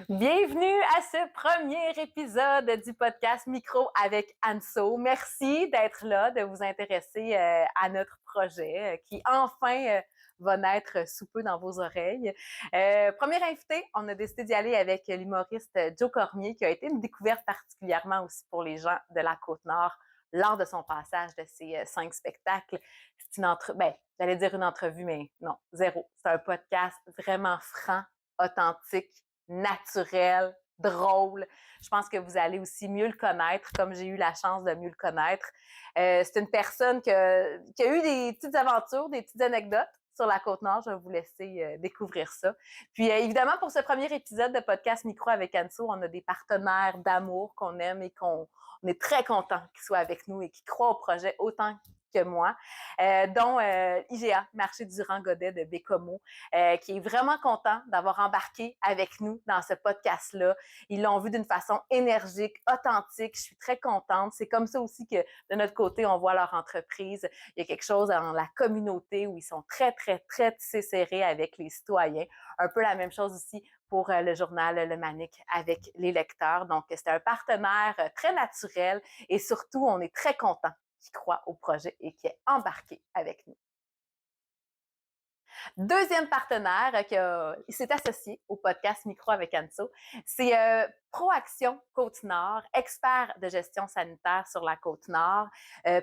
Bienvenue à ce premier épisode du podcast Micro avec Anso. Merci d'être là, de vous intéresser à notre projet qui enfin va naître sous peu dans vos oreilles. Premier invité, on a décidé d'y aller avec l'humoriste Joe Cormier qui a été une découverte particulièrement aussi pour les gens de la Côte-Nord lors de son passage de ses 5 spectacles. C'est une j'allais dire une entrevue, mais non, zéro. C'est un podcast vraiment franc, authentique, naturel, drôle. Je pense que vous allez aussi mieux le connaître, comme j'ai eu la chance de mieux le connaître. C'est une personne qui a eu des petites aventures, des petites anecdotes sur la Côte-Nord. Je vais vous laisser découvrir ça. Puis évidemment, pour ce premier épisode de podcast Micro avec Anso, on a des partenaires d'amour qu'on aime et qu'on est très content qu'ils soient avec nous et qui croient au projet autant que moi, dont IGA, Marché Durand-Godet de Bécomo, qui est vraiment content d'avoir embarqué avec nous dans ce podcast-là. Ils l'ont vu d'une façon énergique, authentique. Je suis très contente. C'est comme ça aussi que, de notre côté, on voit leur entreprise. Il y a quelque chose dans la communauté où ils sont très, très, très tissés serrés avec les citoyens. Un peu la même chose aussi pour le journal Le Manic avec les lecteurs. Donc, c'est un partenaire très naturel et surtout, on est très content qui croit au projet et qui est embarqué avec nous. Deuxième partenaire qui s'est associé au podcast Micro avec Anso, c'est Proaction Côte-Nord, expert de gestion sanitaire sur la Côte-Nord,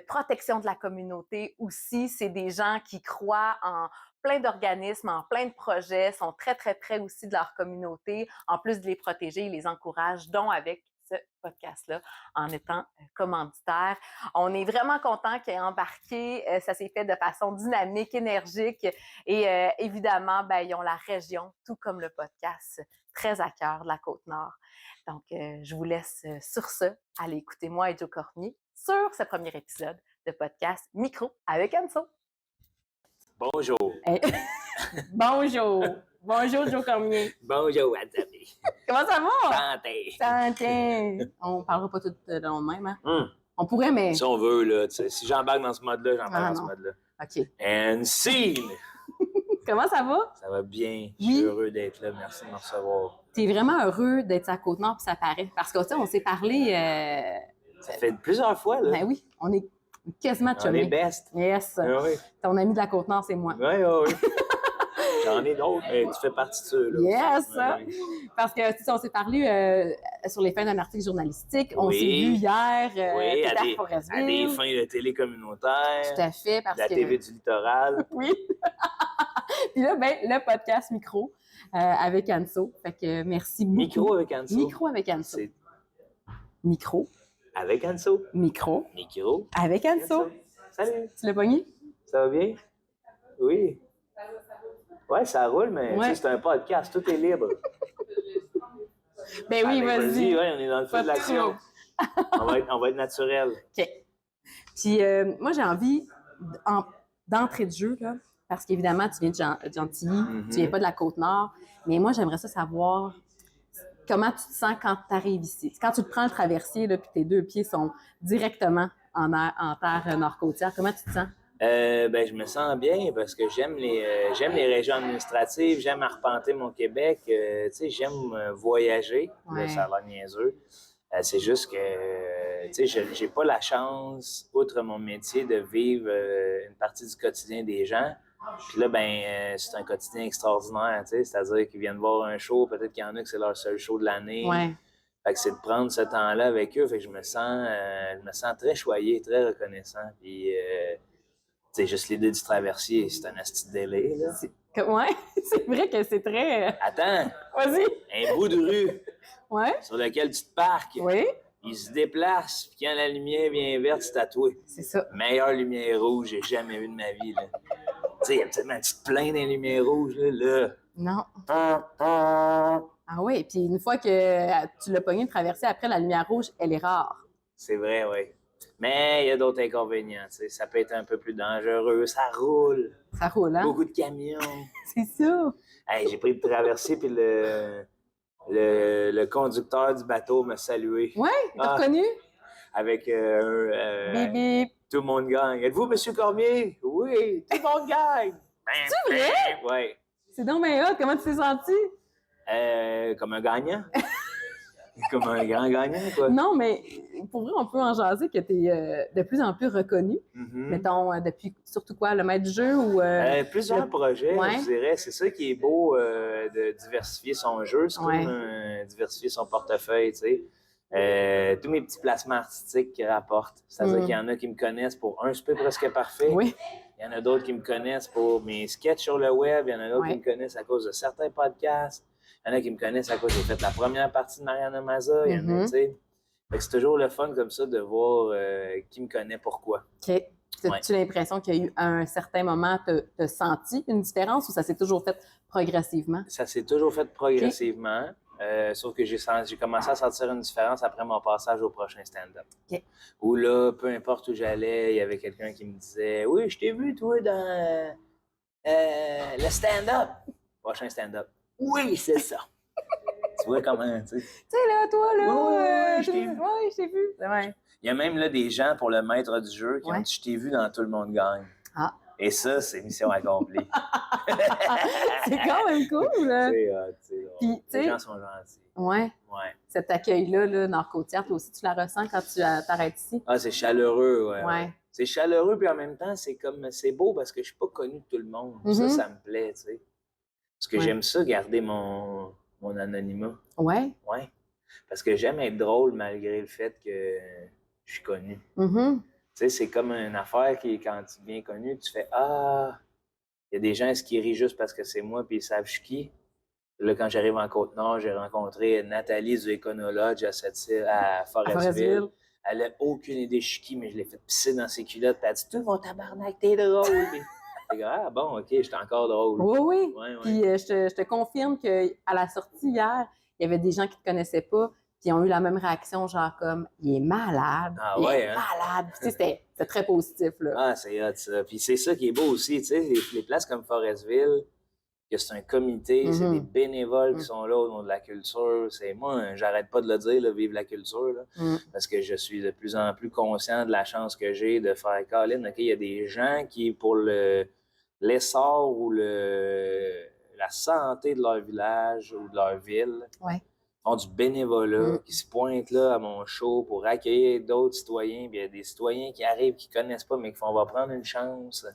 protection de la communauté aussi. C'est des gens qui croient en plein d'organismes, en plein de projets, sont très, très près aussi de leur communauté. En plus de les protéger, ils les encouragent, dont avec ce podcast-là, en étant commanditaire. On est vraiment content qu'il ait embarqué. Ça s'est fait de façon dynamique, énergique. Et évidemment, ils ont la région, tout comme le podcast, très à cœur de la Côte-Nord. Donc, je vous laisse sur ce aller écouter moi et Joe Cormier sur ce premier épisode de podcast Micro avec Anso. Bonjour. Hey. Bonjour. Bonjour, Joe Cormier. Bonjour, Anthony. Comment ça va? Santé. Santé. On parlera pas tout le long de même, hein? On pourrait, mais... Si on veut, là, tu sais, si j'embarque dans ce mode-là, j'embarque dans ce mode-là. OK. And scene! Comment ça va? Ça va bien. Je suis heureux d'être là. Merci de me recevoir. T'es vraiment heureux d'être à Côte-Nord, puis ça paraît. Parce que, tu sais, on s'est parlé... Ça fait plusieurs fois, là. Ben oui, on est quasiment chumés. On est best. Yes. Oui. Ton ami de la Côte-Nord, c'est moi. Oui. J'en ai d'autres, mais tu fais partie de ceux, là. Yes! Oui. Parce que, tu sais, on s'est parlé sur les fins d'un article journalistique. On s'est vu hier. Oui, à des Forrestville. fins de télé communautaire. Tout à fait, parce que... La TV du littoral. Oui. Puis là, le podcast Micro avec Anso. Fait que merci beaucoup. Micro avec Anso. Micro avec Anso. Micro. Avec Anso. Micro. Micro. Avec Anso. Salut. Tu l'as pogné? Ça va bien? Oui. Ouais, ça roule, mais c'est un podcast, tout est libre. Ben oui, vas-y. Ouais, on est dans le feu de l'action. on va être naturel. OK. Puis moi, j'ai envie, d'entrée de jeu, là, parce qu'évidemment, tu viens de Gentilly, tu viens pas de la Côte-Nord, mais moi, j'aimerais ça savoir comment tu te sens quand tu arrives ici. Quand tu te prends le traversier, là, puis tes 2 pieds sont directement en terre nord-côtière, comment tu te sens? Je me sens bien parce que j'aime les régions administratives, j'aime arpenter mon Québec, tu sais, j'aime voyager. Ouais. Là, ça a l'air niaiseux. C'est juste que, tu sais, j'ai pas la chance, outre mon métier, de vivre une partie du quotidien des gens. Puis là, c'est un quotidien extraordinaire, tu sais, c'est-à-dire qu'ils viennent voir un show, peut-être qu'il y en a que c'est leur seul show de l'année. Ouais. Fait que c'est de prendre ce temps-là avec eux. Fait que je me sens très choyé, très reconnaissant. Puis, tu sais, juste l'idée du traversier, c'est un asti de délai, là. Ouais, c'est vrai que c'est très... Attends! Vas-y! Un bout de rue sur lequel tu te parques. Oui. Il se déplace, puis quand la lumière vient verte, c'est tatoué. C'est ça. Meilleure lumière rouge que j'ai jamais vue de ma vie, là. Tu sais, il y a tellement tu te plains des lumières rouges, là. Non. Ah oui, puis une fois que tu l'as pogné de traverser, après, la lumière rouge, elle est rare. C'est vrai, oui. Mais il y a d'autres inconvénients, tu sais. Ça peut être un peu plus dangereux. Ça roule. Ça roule, hein? Beaucoup de camions. C'est ça. Hey, j'ai pris le traversier, puis le conducteur du bateau m'a salué. Oui, t'as reconnu? Avec Bip, bip. tout le monde gagne. Êtes-vous M. Cormier? Oui, tout le monde gagne. C'est vrai? Oui. C'est donc bien hot. Comment tu t'es senti? Comme un gagnant. Comme un grand gagnant, quoi. Non, mais pour vrai, on peut en jaser que tu es de plus en plus reconnu. Mettons, depuis surtout quoi, le maître du jeu ou... Plusieurs projets, je dirais. C'est ça qui est beau de diversifier son jeu. C'est comme diversifier son portefeuille, tu sais. Tous mes petits placements artistiques qui rapportent. C'est-à-dire qu'il y en a qui me connaissent pour un super presque parfait. Oui. Il y en a d'autres qui me connaissent pour mes sketchs sur le web. Il y en a d'autres qui me connaissent à cause de certains podcasts. Il y en a qui me connaissent à cause j'ai fait la première partie de Mariana Maza. Il y en a, tu sais. C'est toujours le fun comme ça de voir qui me connaît pourquoi. OK. As-tu l'impression qu'il y a eu à un certain moment, tu as senti une différence ou ça s'est toujours fait progressivement? Ça s'est toujours fait progressivement. Sauf que j'ai commencé à sentir une différence après mon passage au prochain stand-up. Okay. Où là, peu importe où j'allais, il y avait quelqu'un qui me disait « Oui, je t'ai vu, toi, dans le stand-up. » Prochain stand-up. « Oui, c'est ça. » Tu vois comment, tu sais. Tu sais, là, toi, là, oui, je t'ai vu. Oui, je t'ai vu. Ouais. Il y a même là, des gens pour le maître du jeu qui ont dit « Je t'ai vu dans Tout le monde gagne. » Ah. Et ça, c'est mission accomplie. C'est quand même cool. Puis, les gens sont gentils. Ouais. Cet accueil-là, là, Nord-Côtière, toi aussi, tu la ressens quand tu t'arrêtes ici? Ah, c'est chaleureux, ouais. C'est chaleureux, puis en même temps, c'est beau parce que je suis pas connu de tout le monde. Ça me plaît, tu sais. Parce que j'aime ça, garder mon anonymat. Ouais. Parce que j'aime être drôle malgré le fait que je suis connu. Tu sais, c'est comme une affaire qui, quand tu deviens connu, tu fais « Ah, il y a des gens qui rient juste parce que c'est moi puis ils savent je suis qui. » Là, quand j'arrive en Côte-Nord, j'ai rencontré Nathalie du Econolodge à Forestville. Elle n'a aucune idée je suis qui, mais je l'ai fait pisser dans ses culottes. Elle a dit « Tu mon tabarnak, t'es drôle! » Ah bon, OK, j'étais encore drôle. Oui. Puis je te confirme qu'à la sortie hier, il y avait des gens qui ne te connaissaient pas. Puis ils ont eu la même réaction, genre comme « Il est malade! Ah ouais, hein? Malade! » Puis c'était très positif, là. Ah, c'est hot, ça. Puis c'est ça qui est beau aussi, tu sais, les places comme Forestville, que c'est un comité, c'est des bénévoles qui sont là au nom de la culture. Moi, j'arrête pas de le dire, là, vive la culture, là, parce que je suis de plus en plus conscient de la chance que j'ai de faire Colin. OK, il y a des gens qui, pour l'essor ou la santé de leur village ou de leur ville, font du bénévolat, qui se pointent là à mon show pour accueillir d'autres citoyens. Puis il y a des citoyens qui arrivent, qui connaissent pas, mais qui font « On va prendre une chance. »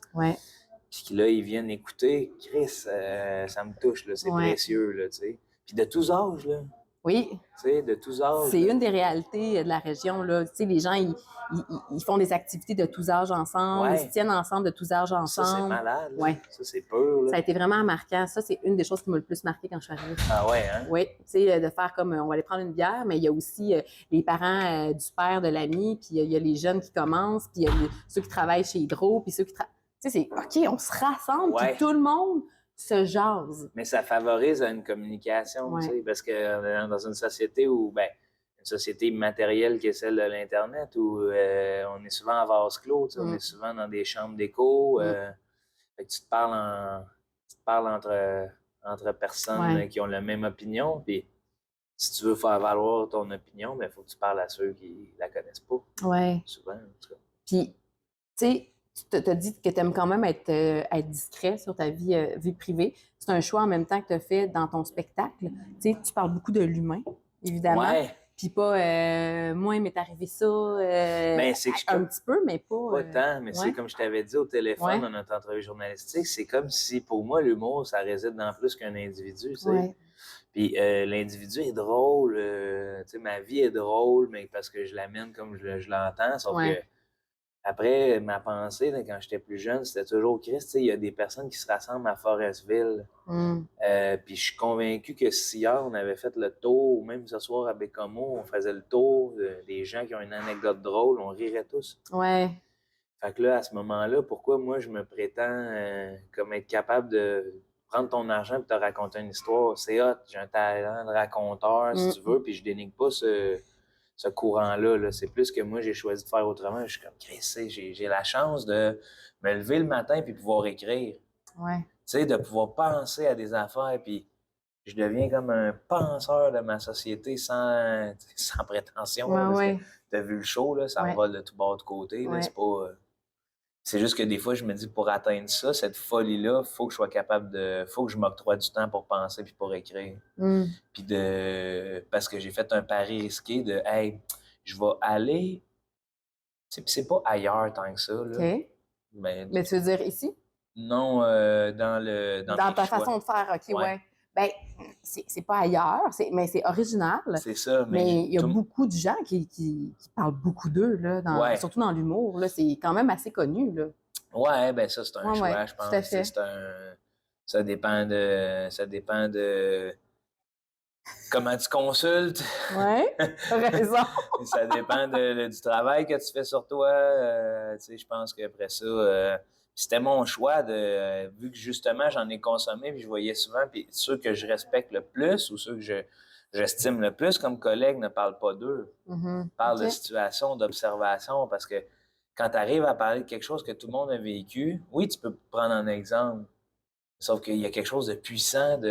Puis là, ils viennent écouter. Chris, ça me touche, là, c'est précieux, là, tu sais. Puis de tous âges, là. Oui. Tu sais, de tous âges. C'est une des réalités de la région, là. Tu sais, les gens, ils font des activités de tous âges ensemble, ils se tiennent ensemble de tous âges ensemble. Ça, c'est malade. Ça, c'est pur, là. Ça a été vraiment marquant. Ça, c'est une des choses qui m'a le plus marqué quand je suis arrivée. Ah ouais, hein? Oui. Tu sais, de faire comme, on va aller prendre une bière, mais il y a aussi les parents du père de l'ami, puis il y a les jeunes qui commencent, puis il y a ceux qui travaillent chez Hydro, puis ceux qui travaillent... Tu sais, c'est OK, on se rassemble, puis tout le monde se jase. Mais ça favorise une communication, tu sais, parce que dans une société où, une société matérielle qui est celle de l'Internet, où on est souvent en vase clos, tu sais, on est souvent dans des chambres d'écho, fait que tu te parles entre personnes qui ont la même opinion, puis si tu veux faire valoir ton opinion, il faut que tu parles à ceux qui la connaissent pas. Souvent, en tout cas. Puis, tu sais, tu t'as dit que tu aimes quand même être discret sur ta vie privée. C'est un choix en même temps que tu as fait dans ton spectacle. Tu sais, tu parles beaucoup de l'humain, évidemment. Puis pas, moi, il m'est arrivé ça un petit peu, mais pas... Pas tant, mais c'est comme je t'avais dit au téléphone dans notre entrevue journalistique, c'est comme si, pour moi, l'humour, ça réside dans plus qu'un individu, tu sais. Puis l'individu est drôle, tu sais, ma vie est drôle, mais parce que je l'amène comme je l'entends, sauf que après, ma pensée, là, quand j'étais plus jeune, c'était toujours Christ, tu sais, il y a des personnes qui se rassemblent à Forestville. Puis je suis convaincu que si hier, on avait fait le tour, ou même ce soir à Bécomo, on faisait le tour des gens qui ont une anecdote drôle, on rirait tous. Fait que là, à ce moment-là, pourquoi moi, je me prétends comme être capable de prendre ton argent et te raconter une histoire? C'est hot, j'ai un talent de raconteur, si tu veux, puis je dénigre pas ce courant-là. Là. C'est plus que moi, j'ai choisi de faire autrement. Je suis comme, Chris, j'ai la chance de me lever le matin puis pouvoir écrire. Tu sais, de pouvoir penser à des affaires, puis je deviens comme un penseur de ma société sans prétention. Parce que t'as vu le show, là, ça me vole de tout bord de côté. Là, c'est pas... C'est juste que des fois, je me dis, pour atteindre ça, cette folie-là, faut que je sois capable faut que je m'octroie du temps pour penser puis pour écrire. Puis parce que j'ai fait un pari risqué de, hey, je vais aller, c'est pas ailleurs tant que ça, là. OK. Mais tu veux dire ici? non, dans Dans mes ta choix. façon de faire, OK, Ouais. ouais. Ben, c'est pas ailleurs, mais c'est original. C'est ça, Mais il y a beaucoup de gens qui parlent beaucoup d'eux, là, Ouais. surtout dans l'humour. Là, c'est quand même assez connu, là. Ouais, ben ça, c'est un choix, je pense. Tout à fait. Ça dépend de comment tu consultes. Ouais, t'as raison. Ça dépend du travail que tu fais sur toi. Tu sais, je pense qu'après ça, c'était mon choix vu que justement j'en ai consommé, puis je voyais souvent, puis ceux que je respecte le plus ou ceux que j'estime le plus comme collègues ne parlent pas d'eux. Parlent de situation, d'observation, parce que quand tu arrives à parler de quelque chose que tout le monde a vécu, oui, tu peux prendre un exemple, sauf qu'il y a quelque chose de puissant, tu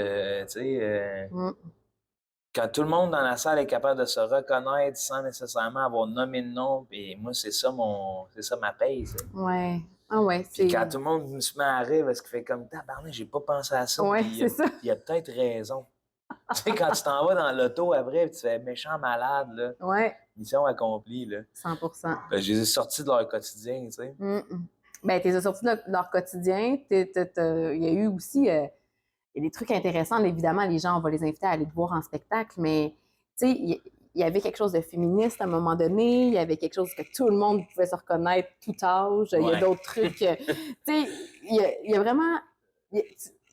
sais, quand tout le monde dans la salle est capable de se reconnaître sans nécessairement avoir nommé le nom, et moi, c'est ça ma paye, ça. Ouais. Ah ouais, Puis quand tout le monde se met à rire parce qu'il fait comme tabarnak, j'ai pas pensé à ça. Ouais, Puis c'est ça. il a peut-être raison. Tu sais, quand tu t'en vas dans l'auto après, puis tu fais méchant malade, là. Ouais. Mission accomplie, là. 100%. Je les ai sortis de leur quotidien, tu sais. Ben, tu les as sortis de leur quotidien. Il y a eu aussi il y a des trucs intéressants. Évidemment, les gens, on va les inviter à aller te voir en spectacle, mais tu sais, il y avait quelque chose de féministe à un moment donné. Il y avait quelque chose que tout le monde pouvait se reconnaître tout âge. Il y a d'autres trucs. Tu sais, il y a vraiment... Il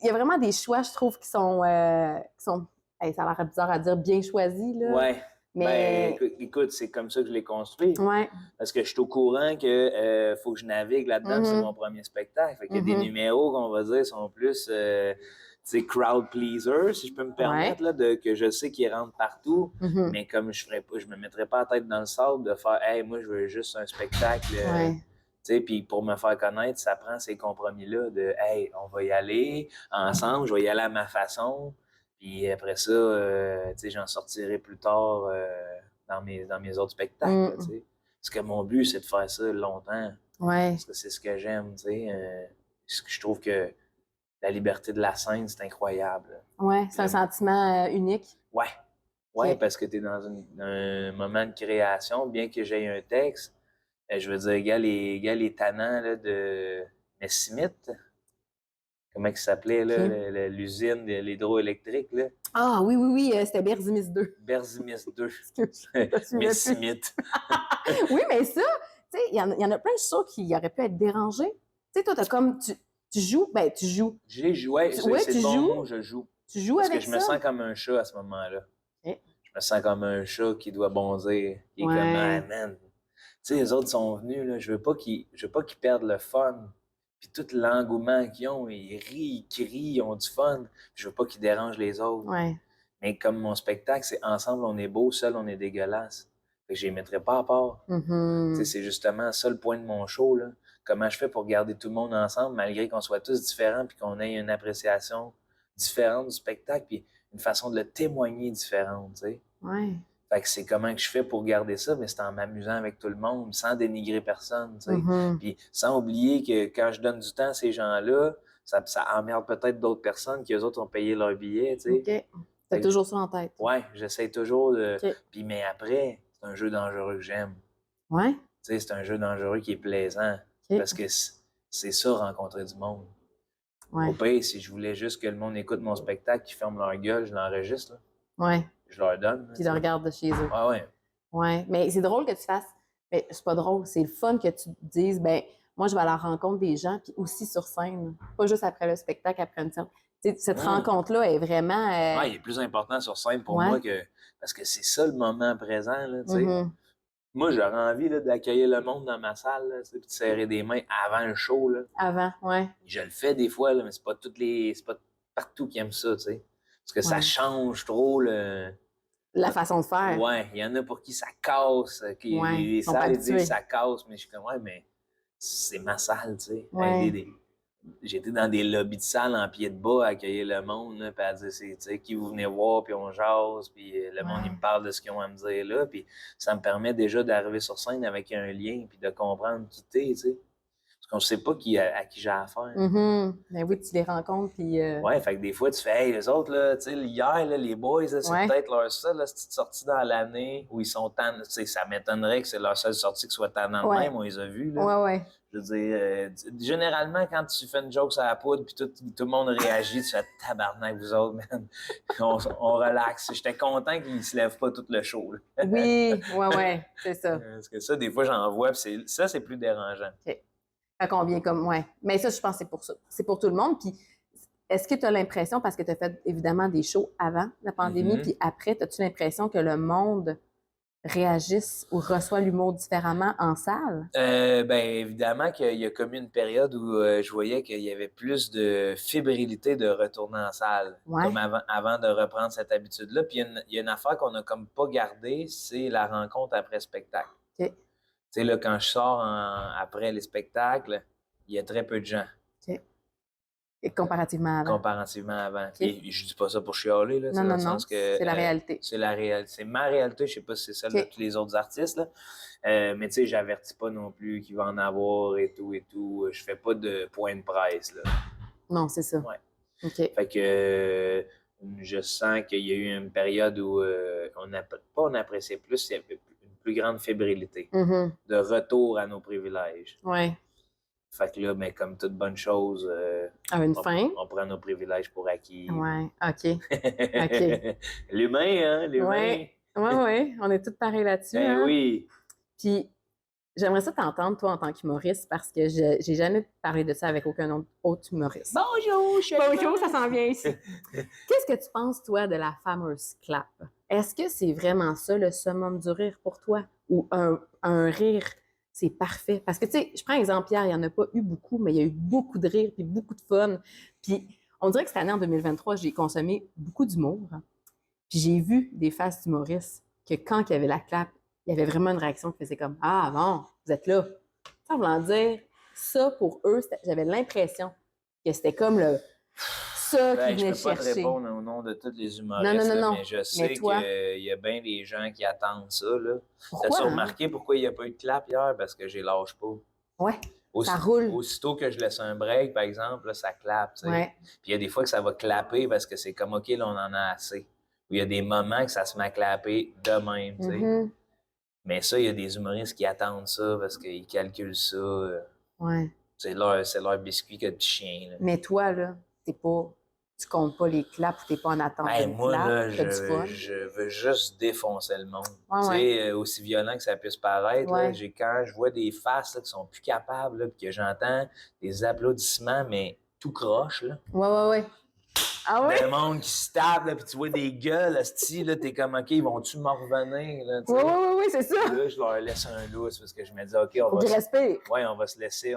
y a vraiment des choix, je trouve, qui sont hey, ça a l'air bizarre à dire, bien choisis, là. Ouais. Mais... Ben, écoute, c'est comme ça que je l'ai construit. Ouais. Parce que je suis au courant que faut que je navigue là-dedans, c'est mon premier spectacle. Fait qu'il y a des numéros qu'on va dire sont plus crowd pleaser, si je peux me permettre, là, que je sais qu'ils rentrent partout. Mais comme je me mettrais pas la tête dans le sable de faire hey, moi je veux juste un spectacle. Puis pour me faire connaître, ça prend ces compromis-là de hey, on va y aller ensemble, je vais y aller à ma façon. Puis après ça, j'en sortirai plus tard dans mes autres spectacles. Parce que mon but, c'est de faire ça longtemps. Parce que c'est ce que j'aime. Je trouve que la liberté de la scène, c'est incroyable. Ouais, c'est un sentiment unique. Ouais, parce que tu es dans un moment de création, bien que j'aie un texte. Je veux dire, les tannants là, de Messimite. Comment il s'appelait, là, l'usine de l'hydroélectrique, là? Ah oui, c'était Berzimis 2. Berzimis 2. Messimite. Oui, mais ça, tu sais, il y en a plein, je suis sûre qui auraient pu être dérangés. Tu sais, toi, t'as comme, tu joues, ben, tu joues. J'ai joué, c'est le bon mot, je joue. Tu joues parce avec ça? Parce que je me sens comme un chat à ce moment-là. Je me sens comme un chat qui doit bondir, qui est comme, ah, man. Tu sais, les autres sont venus, là, je veux pas qu'ils perdent le fun. Puis tout l'engouement qu'ils ont, ils rient, ils crient, ils ont du fun. Je veux pas qu'ils dérangent les autres. Mais comme mon spectacle, c'est ensemble, on est beau, seul, on est dégueulasse. Fait que je les mettrais pas à part. C'est justement ça le point de mon show, là. Comment je fais pour garder tout le monde ensemble, malgré qu'on soit tous différents, puis qu'on ait une appréciation différente du spectacle, puis une façon de le témoigner différente, tu sais. Fait que c'est comment que je fais pour garder ça, mais c'est en m'amusant avec tout le monde, sans dénigrer personne, tu sais. Puis sans oublier que quand je donne du temps à ces gens-là, ça emmerde peut-être d'autres personnes qui, eux autres, ont payé leur billet, tu sais. T'as toujours ça en tête. Ouais, j'essaie toujours de... Puis mais après, c'est un jeu dangereux que j'aime. Tu sais, c'est un jeu dangereux qui est plaisant. Parce que c'est ça, rencontrer du monde. Au pire, si je voulais juste que le monde écoute mon spectacle, qu'ils ferment leur gueule, je l'enregistre, là. Je leur donne. Puis ils le regardent de chez eux. Ouais. Mais c'est drôle que tu fasses... Mais c'est pas drôle, c'est le fun que tu dises, ben moi, je vais à la rencontre des gens, puis aussi sur scène. Pas juste après le spectacle, après une scène. Cette rencontre-là est vraiment... il est plus important sur scène pour moi que... Parce que c'est ça le moment présent, là, tu sais. Moi, j'aurais envie là, d'accueillir le monde dans ma salle, là, puis de serrer des mains avant le show, là. Avant, Je le fais des fois, là, mais c'est pas partout qui aiment ça, tu sais. Parce que ça change trop la façon de faire. Ouais, il y en a pour qui ça casse, les salles disent ça casse, mais je suis comme, mais c'est ma salle, tu sais. J'étais dans des lobbies de salles en pied de bas à accueillir le monde, là, puis à dire, tu sais, qui vous venez voir, puis on jase, puis le monde, il me parle de ce qu'ils ont à me dire là, puis ça me permet déjà d'arriver sur scène avec un lien, puis de comprendre qui t'es, tu sais. Parce qu'on ne sait pas à qui j'ai affaire. Ben oui, tu les rencontres, puis... Ouais, fait que des fois, tu fais, hey, les autres, là, tu sais, hier, là, les boys, là, c'est Ouais. peut-être leur seule petite sortie dans l'année où ils sont tannants. Tu sais, ça m'étonnerait que c'est leur seule sortie qui soit tannante de Ouais. même, on les a vus, là. Ouais, ouais. Je veux dire, généralement, quand tu fais une joke sur la poudre puis tout le monde réagit, tu fais tabarnak, vous autres, man. On relaxe. J'étais content qu'ils se lèvent pas tout le show, là. Oui, ouais, c'est ça. Parce que ça, des fois, j'en vois, puis ça, c'est plus dérangeant. OK. Fait qu'on vient comme, ouais. Mais ça, je pense que c'est pour ça. C'est pour tout le monde. Puis, est-ce que tu as l'impression, parce que tu as fait évidemment des shows avant la pandémie, puis après, as-tu l'impression que le monde réagisse ou reçoit l'humour différemment en salle? Ben évidemment qu'il y a comme une période où je voyais qu'il y avait plus de fébrilité de retourner en salle, Ouais. comme avant de reprendre cette habitude-là. Puis il y a une affaire qu'on a comme pas gardée, c'est la rencontre après spectacle. OK. Tu sais, là, quand je sors après les spectacles, il y a très peu de gens. OK. Et comparativement avant. Comparativement avant. OK. Et je dis pas ça pour chialer, là. Non, dans non, le non. sens que, C'est la réalité. C'est la réalité. C'est ma réalité. Je sais pas si c'est celle de OK. tous les autres artistes, là. Mais tu sais, j'avertis pas non plus qu'il va en avoir et tout et tout. Je fais pas de point de presse, là. Non, c'est ça. Ouais. OK. Fait que je sens qu'il y a eu une période où on appréciait plus, il y avait une plus grande fébrilité de retour à nos privilèges. Ouais. Fait que là, mais comme toute bonne chose, À une fin. on prend nos privilèges pour acquis. Ouais, OK. OK. L'humain, hein? L'humain. Ouais. Ouais. On est tous pareils là-dessus. Ben hein? oui. Puis, j'aimerais ça t'entendre, toi, en tant qu'humoriste, parce que j'ai jamais parlé de ça avec aucun autre humoriste. Bonjour, Bonjour, ça s'en vient ici. Qu'est-ce que tu penses, toi, de la fameuse clap? Est-ce que c'est vraiment ça, le summum du rire pour toi? Ou un rire, c'est parfait? Parce que, tu sais, je prends exemple Pierre, il n'y en a pas eu beaucoup, mais il y a eu beaucoup de rire puis beaucoup de fun. Puis, on dirait que cette année, en 2023, j'ai consommé beaucoup d'humour. Puis, j'ai vu des faces d'humoristes que quand il y avait la clap, il y avait vraiment une réaction qui faisait comme « Ah, bon, vous êtes là! » Ça, voulant dire, ça, pour eux, j'avais l'impression que c'était comme ça qui venait je peux pas te chercher. répondre au nom de tous les humoristes, Non. mais je sais qu'il y a bien des gens qui attendent ça. Pourquoi? T'as-tu remarqué pourquoi il n'y a pas eu de clap hier? Parce que j'ai lâche pas. Ouais, ça roule. Aussitôt que je laisse un break, par exemple, là, ça clappe. Ouais. Puis il y a des fois que ça va clapper parce que c'est comme, OK, là, on en a assez. Ou il y a des moments que ça se met à clapper de même. Mm-hmm. Mais ça, il y a des humoristes qui attendent ça parce qu'ils calculent ça. Ouais. C'est leur biscuit que de chien. Là. Mais toi, là, tu comptes pas les claps ou t'es pas en attente d'une moi, clap, là, t'as du fun. je veux juste défoncer le monde. Ouais, Tu sais, aussi violent que ça puisse paraître, Ouais. là, quand je vois des faces là, qui sont plus capables, là, puis que j'entends des applaudissements, mais tout croche, là. Ouais. Ah ouais? Le monde qui se tape, là, puis tu vois des gueules, là, t'es comme, OK, ils vont-tu m'en revenir, là, tu sais? Ouais, c'est ça. Là, je leur laisse un lousse parce que je me dis, OK, Faut qu'ils respirent. Ouais, on va se laisser.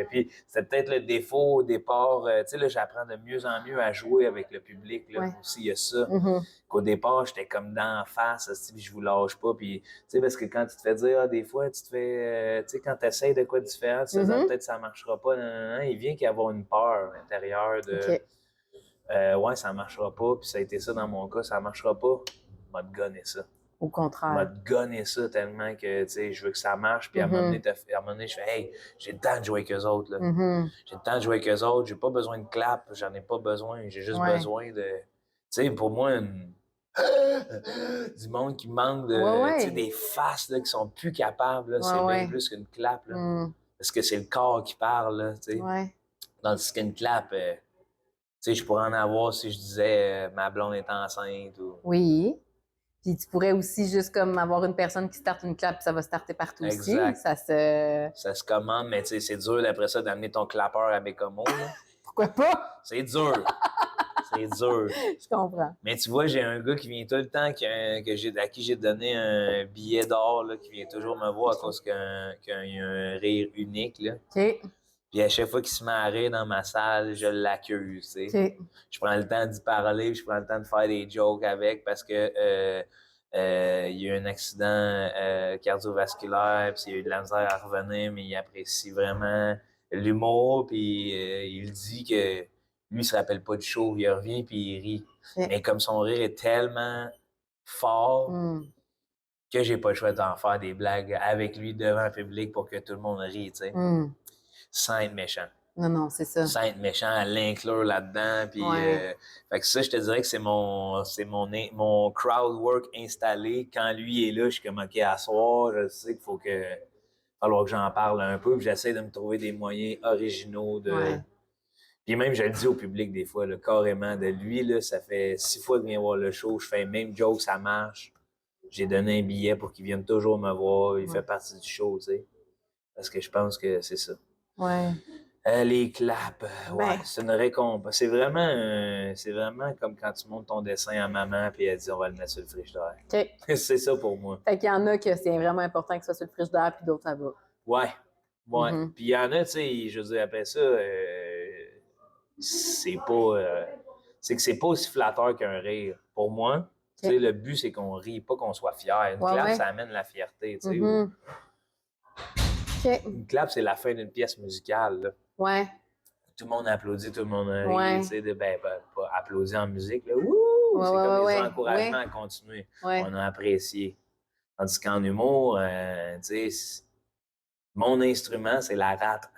Puis c'est peut-être le défaut au départ. Tu sais, là, j'apprends de mieux en mieux à jouer avec le public. Là, aussi, il y a ça. Qu'au départ, j'étais comme d'en face, puis je vous lâche pas. Puis, tu sais, parce que quand tu te fais dire, des fois, tu te fais, tu sais, quand tu essaies de quoi de différent, tu te dis, peut-être que ça marchera pas. Il vient qu'il y avoir une peur intérieure de, ouais, ça marchera pas. Puis ça a été ça dans mon cas, ça marchera pas. M'a te gonner ça. Au contraire. M'a gonné ça tellement que, tu sais, je veux que ça marche. Puis à un moment donné, je fais, hey, j'ai le temps de jouer avec eux autres. Là. J'ai le temps de jouer avec eux autres. J'ai pas besoin de clap. J'en ai pas besoin. J'ai juste besoin de. Tu sais, pour moi, du monde qui manque de. Tu sais, des faces là, qui sont plus capables. Là, c'est bien plus qu'une clap. Là. Parce que c'est le corps qui parle. Là, tu sais. Tandis qu'une clap, tu sais, je pourrais en avoir si je disais ma blonde est enceinte. Ou... Oui. Puis tu pourrais aussi juste comme avoir une personne qui starte une clap, puis ça va starter partout exact. aussi. Ça se commande, mais tu sais, c'est dur d'après ça d'amener ton clapeur à Bécomo. Pourquoi pas? C'est dur. C'est dur. Je comprends. Mais tu vois, j'ai un gars qui vient tout le temps, à qui j'ai donné un billet d'or, là, qui vient toujours me voir à cause qu'il y a un rire unique. Là. OK. Puis à chaque fois qu'il se met à rire dans ma salle, je l'accuse. Tu sais. Je prends le temps d'y parler, puis je prends le temps de faire des jokes avec parce que il y a eu un accident cardiovasculaire, puis il a eu de la misère à revenir, mais il apprécie vraiment l'humour, puis il dit que lui, il se rappelle pas du show, il revient, puis il rit. Mais comme son rire est tellement fort que j'ai pas le choix d'en faire des blagues avec lui devant le public pour que tout le monde rie, tu sais. sans être méchant. Non, c'est ça. Sans être méchant, à l'inclure là-dedans. Puis, fait que ça, je te dirais que c'est mon crowd work installé. Quand lui est là, je suis comme, OK, à soir, je sais qu'il falloir que j'en parle un peu. Puis j'essaie de me trouver des moyens originaux de... Ouais. Puis même, je le dis au public des fois, là, carrément, de lui, là, ça fait 6 fois qu'il vient voir le show, je fais le même joke, ça marche. J'ai donné un billet pour qu'il vienne toujours me voir. Il fait partie du show, tu sais. Parce que je pense que c'est ça. Ouais. Les claps, ouais, c'est une récompense. C'est vraiment comme quand tu montes ton dessin à maman puis elle dit on va le mettre sur le frigidaire. OK. C'est ça pour moi. Fait qu'il y en a que c'est vraiment important que ce soit sur le frigidaire, puis d'autres, ça va. Ouais. Mhm. Puis il y en a, tu sais, je veux dire, après ça, c'est pas aussi flatteur qu'un rire. Pour moi, tu sais, le but, c'est qu'on rit, pas qu'on soit fier. Une clap, ça amène la fierté, tu sais. Mhm. OK. Une clap, c'est la fin d'une pièce musicale, là. Ouais. Tout le monde applaudit, tout le monde rit, Ouais. tu sais, pas applaudir en musique, là. Wouh! C'est comme des encouragements à continuer. Ouais. On a apprécié. Tandis qu'en humour, tu sais, mon instrument, c'est la rate.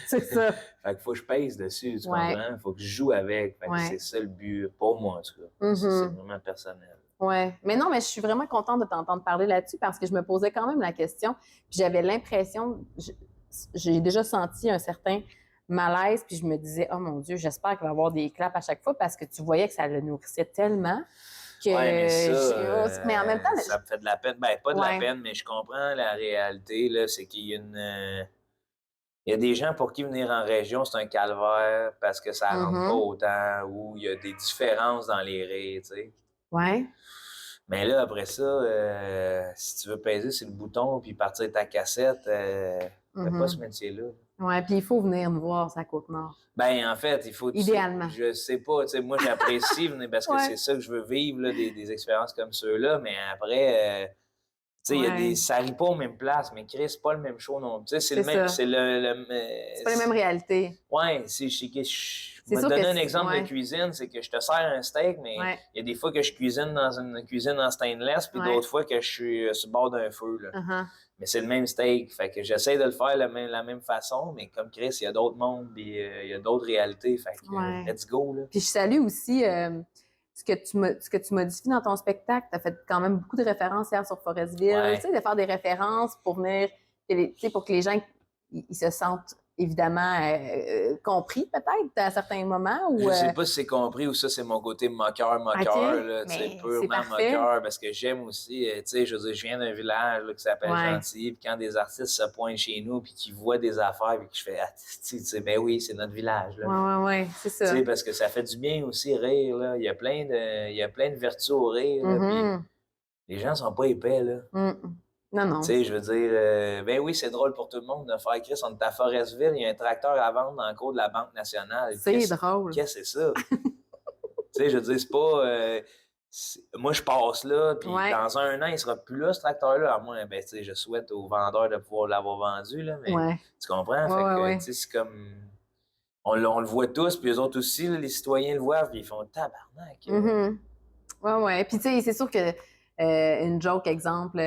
C'est ça. Fait qu'il faut que je pèse dessus, tu comprends? Faut que je joue avec. Fait que c'est ça le but, pour moi, en tout cas. C'est vraiment personnel. Ouais. Mais non, mais je suis vraiment contente de t'entendre parler là-dessus parce que je me posais quand même la question. Puis j'avais l'impression, j'ai déjà senti un certain malaise, puis je me disais, oh mon Dieu, j'espère qu'il va y avoir des claps à chaque fois parce que tu voyais que ça le nourrissait tellement que. Ouais, mais ça, mais en même temps, ça me fait de la peine. Ben, pas de la peine, mais je comprends la réalité, là. C'est qu'il y a il y a des gens pour qui venir en région, c'est un calvaire parce que ça rentre pas autant ou il y a des différences dans les rires, tu sais. Ouais. Mais là, après ça, si tu veux peser sur le bouton puis partir ta cassette, fais pas ce métier-là. Ouais, puis il faut venir nous voir, ça coûte nord. Ben, en fait, il faut... Idéalement. Je sais pas, tu sais, moi, j'apprécie venir parce que c'est ça que je veux vivre, là, des expériences comme ceux-là, mais après... tu sais, ça rit pas aux mêmes places, mais Chris, c'est pas le même show non. Tu sais, c'est le même. C'est c'est pas les mêmes réalités. Ouais, je vais te donner un exemple de cuisine, c'est que je te sers un steak, mais il y a des fois que je cuisine dans une cuisine en stainless, puis d'autres fois que je suis sur le bord d'un feu. Là. Mais c'est le même steak. Fait que j'essaie de le faire la même façon, mais comme Chris, il y a d'autres mondes, puis il y a d'autres réalités. Fait que let's go. Là. Puis je salue aussi. Ce que tu modifies dans ton spectacle, tu as fait quand même beaucoup de références hier sur Forestville. Tu sais, de faire des références pour venir, pour que les gens ils se sentent évidemment compris peut-être à certains moments. Ou, je sais pas si c'est compris ou ça, c'est mon côté moqueur, là, purement moqueur, parce que j'aime aussi, tu sais, je veux dire, je viens d'un village là, qui s'appelle Gentilly, puis quand des artistes se pointent chez nous, puis qu'ils voient des affaires, puis que je fais, tu sais, ben oui, c'est notre village. Là. Ouais, c'est ça. Tu sais, parce que ça fait du bien aussi, rire, là. Il y a plein de vertus au rire, là, puis les gens sont pas épais, là. Non. Tu sais, je veux dire, ben oui, c'est drôle pour tout le monde de faire Chris, on est à Forestville, il y a un tracteur à vendre dans le cours de la Banque nationale. C'est drôle. Qu'est-ce que c'est ça? Tu sais, je veux dire, c'est pas... moi, je passe là, puis dans un an, il sera plus là, ce tracteur-là. À moi, ben, tu sais, je souhaite aux vendeurs de pouvoir l'avoir vendu, là, mais tu comprends? Fait que, tu sais, c'est comme... On le voit tous, puis eux autres aussi, là, les citoyens le voient, puis ils font tabarnak. Ouais. Puis, tu sais, c'est sûr que une joke, exemple,